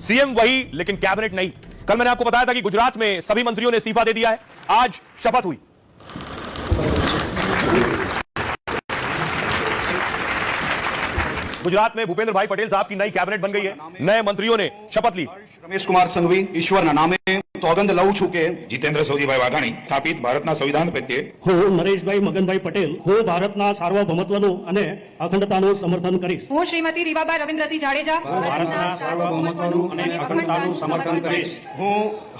CM वही लेकिन cabinet नहीं। कल मैंने आपको बताया था कि गुजरात में सभी मंत्रियों ने इस्तीफा दे दिया है। आज शपथ हुई। गुजरात में भूपेंद्र भाई पटेल साहब की नई कैबिनेट बन गई है। नए मंत्रियों ने शपथ ली। रमेश कुमार संघवी ईश्वરના નામે સોગંદ લઉં છું કે જીતેન્દ્ર સોજીભાઈ વાઘાણી સ્થાપિત ભારતના સંવિધાન પ્રત્યે હું નરેશભાઈ મગનભાઈ પટેલ હું ભારતના સાર્વભૌમત્વનું અને અખંડતાનું સમર્થન કરીશ। હું શ્રીમતી રીવાબા રવિન્દ્રસિંહ જાડેજા ભારતના સાર્વભૌમત્વનું અને અખંડતાનું સમર્થન કરીશ। હું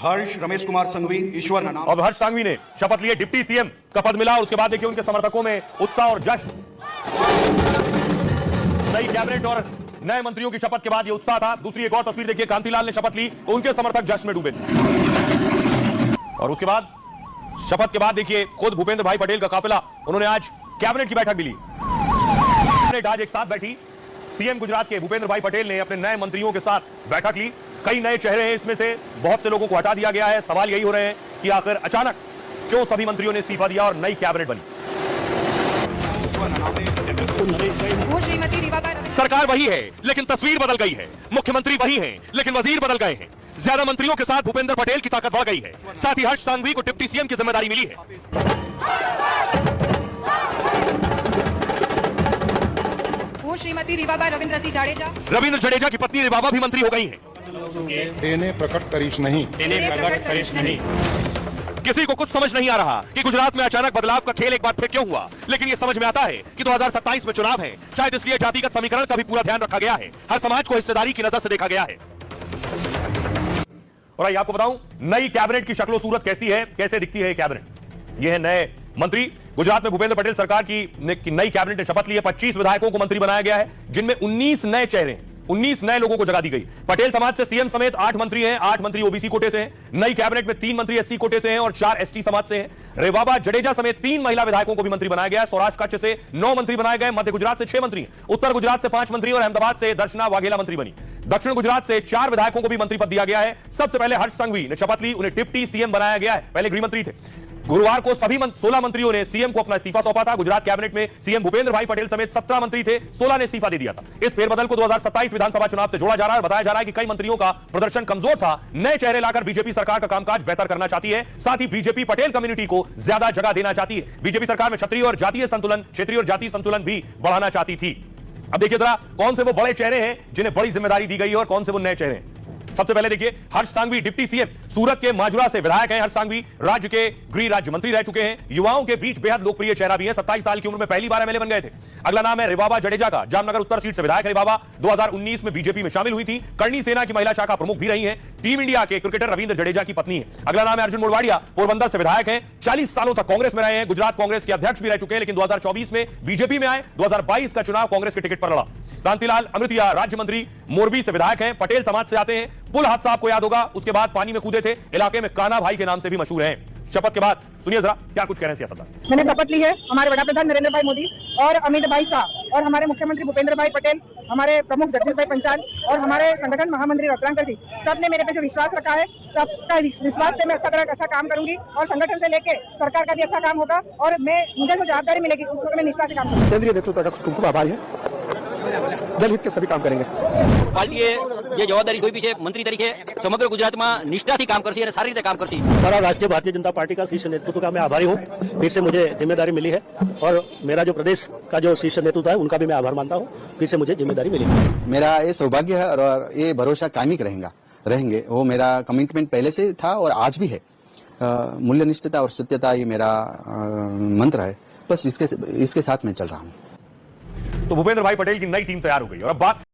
હર્ષ રમેશ कुमार संघवी ईश्वરના નામે अब हर्ष सांघवी ने शपथ लिए। डिप्टी सीएम का पद मिला और उसके बाद देखिए उनके समर्थकों में उत्साह और जश्न। नई कैबिनेट और नए मंत्रियों की शपथ के बाद यह उत्साह था। दूसरी एक और तस्वीर देखिए, कांतिलाल ने शपथ ली, उनके समर्थक जश्न में डूबे। और उसके बाद शपथ के बाद देखिए खुद भूपेंद्र भाई पटेल का काफिला, उन्होंने आज कैबिनेट की बैठक भी ली। आज एक साथ बैठी। सीएम गुजरात के भूपेंद्र भाई पटेल ने अपने नए मंत्रियों के साथ बैठक ली। कई नए चेहरे हैं, इसमें से बहुत से लोगों को हटा दिया गया है। सवाल यही हो रहे हैं कि आखिर अचानक क्यों सभी मंत्रियों ने इस्तीफा दिया और नई कैबिनेट बनी। હું શ્રીમતી રીવાબા રવિન્દ્રસિંહ सरकार वही है लेकिन तस्वीर बदल गई है। मुख्यमंत्री वही हैं लेकिन वजीर बदल गए हैं। ज्यादा मंत्रियों के साथ भूपेंद्र पटेल की ताकत बढ़ गई है। साथ ही हर्ष सांघवी को डिप्टी सीएम की जिम्मेदारी मिली है। હું શ્રીમતી રીવાબા રવિન્દ્રસિંહ જાડેજા रविंद्र जडेजा की पत्नी रिवाबा भी मंत्री हो गई हैं। એને પ્રકટ કરીશ નહીં। તેને પ્રગટ કરીશ નહીં। किसी को कुछ समझ नहीं आ रहा कि गुजरात में अचानक बदलाव का खेल एक बार फिर क्यों हुआ, लेकिन यह समझ में आता है कि 2027 में चुनाव है। शायद इसलिए जातिगत समीकरण का भी पूरा ध्यान रखा गया है। हर समाज को हिस्सेदारी की नजर से देखा गया है। और आइए आपको बताऊं नई कैबिनेट की शक्लो सूरत कैसी है, कैसे दिखती है ये कैबिनेट। ये है नए मंत्री। गुजरात में भूपेंद्र पटेल सरकार की नई कैबिनेट ने शपथ ली है। 25 विधायकों को मंत्री बनाया गया है, जिनमें 19 नए चेहरे, 19 नए लोगों को जगह दी गई। पटेल समाज से सीएम समेत 8 मंत्री हैं। 8 मंत्री ओबीसी कोटे से हैं। नई कैबिनेट में 3 मंत्री एससी कोटे से हैं और 4 एसटी समाज से हैं। रेवाबा जडेजा समेत 3 महिला विधायकों को भी मंत्री बनाया गया है। सौराष्ट्र कच्छ से 9 मंत्री बनाए गए। मध्य गुजरात से 6 मंत्री, उत्तर गुजरात से 5 मंत्री और अहमदाबाद से दर्शना वाघेला मंत्री बनी। दक्षिण गुजरात से 4 विधायकों को भी मंत्री पद दिया गया है। सबसे पहले हर्ष सांघवी ने शपथ ली, उन्हें डिप्टी सीएम बनाया गया है। पहले गृह मंत्री थे। गुरुवार को सभी 16 मंत्रियों ने सीएम को अपना इस्तीफा सौंपा था। गुजरात कैबिनेट में सीएम भूपेंद्र भाई पटेल समेत 17 मंत्री थे, 16 ने इस्तीफा दे दिया था। इस फेरबदल को 2027 विधानसभा चुनाव से जोड़ा जा रहा है और बताया जा रहा है कि कई मंत्रियों का प्रदर्शन कमजोर था। नए चेहरे लाकर बीजेपी सरकार का कामकाज बेहतर करना चाहती है। साथ ही बीजेपी पटेल कम्युनिटी को ज्यादा जगह देना चाहती है। बीजेपी सरकार में क्षत्रिय और जातीय संतुलन, क्षेत्रीय और जातीय संतुलन भी बढ़ाना चाहती थी। अब देखिए जरा कौन से वो बड़े चेहरे हैं जिन्हें बड़ी जिम्मेदारी दी गई है और कौन से वो नए चेहरे हैं। सबसे पहले देखिए हर्ष सांघवी डिप्टी सीएम। सूरत के माजुरा से विधायक हैं हर्ष सांघवी। राज्य के गृह राज्य मंत्री रह चुके हैं। युवाओं के बीच बेहद लोकप्रिय चेहरा भी है। 27 साल की उम्र में पहली बार एमएलए बन गए थे। अगला नाम है रिवाबा जडेजा का। जामनगर उत्तर सीट से विधायक रिवाबा 2019 में बीजेपी में शामिल हुई थी। करणी सेना की महिला शाखा प्रमुख भी रही है। टीम इंडिया के क्रिकेटर रविंद्र जडेजा की पत्नी है। अगला नाम है अर्जुन मोड़वाड़िया। पोरबंदर से विधायक हैं। 40 सालों तक कांग्रेस में रहे हैं। गुजरात कांग्रेस के अध्यक्ष भी रह चुके हैं, लेकिन 2024 में बीजेपी में आए। 2022 का चुनाव कांग्रेस के टिकट पर लड़ा। कांतिलाल अमृतिया राज्य मंत्री मोरबी से विधायक हैं। पटेल समाज से आते हैं। पुल हादसा आपको याद होगा, उसके बाद पानी में कूदे थे। इलाके में काना भाई के नाम से भी मशहूर हैं। शपथ के बाद सुनिए जरा क्या कुछ कह रहे हैं सियासतदान। मैंने शपथ ली है हमारे वड़ा प्रधान नरेंद्र भाई मोदी और अमित भाई शाह और हमारे मुख्यमंत्री भूपेंद्र भाई पटेल, हमारे प्रमुख जगदीश भाई पंचाल और हमारे संगठन महामंत्री रत्नाकर जी, सब ने मेरे पे जो विश्वास रखा है, सबका विश्वास से मैं अच्छा काम करूंगी और संगठन से लेके सरकार का भी अच्छा काम होगा और मुझे जो जवाबदारी मिलेगी उसमें मैं निष्ठा से काम करूंगी। કેન્દ્રીય નેતૃત્વ का खूब आभार है। जनहित के सभी काम करेंगे। પાર્ટીએ જે જવાબદારી સોંપી છે મંત્રી તરીકે સમગ્ર ગુજરાતમાં નિષ્ઠાથી કામ કરશે અને સારી રીતે કામ કરશે। सारा राष्ट्रीय भारतीय जनता पार्टी का शीर्ष नेतृत्व का मैं आभारी हूँ। फिर से मुझे जिम्मेदारी मिली है और मेरा जो प्रदेश का जो शीर्ष नेतृत्व है उनका भी मैं आभार मानता हूँ। फिर से मुझे जिम्मेदारी मिली है। मेरा ये सौभाग्य है और ये भरोसा कायमिक रहेंगे। वो मेरा कमिटमेंट पहले से था और आज भी है। मूल्यनिष्ठता और सत्यता ये मेरा मंत्र है। बस इसके साथ मैं चल रहा हूँ। तो भूपेंद्र भाई पटेल की नई टीम तैयार हो गई और अब बात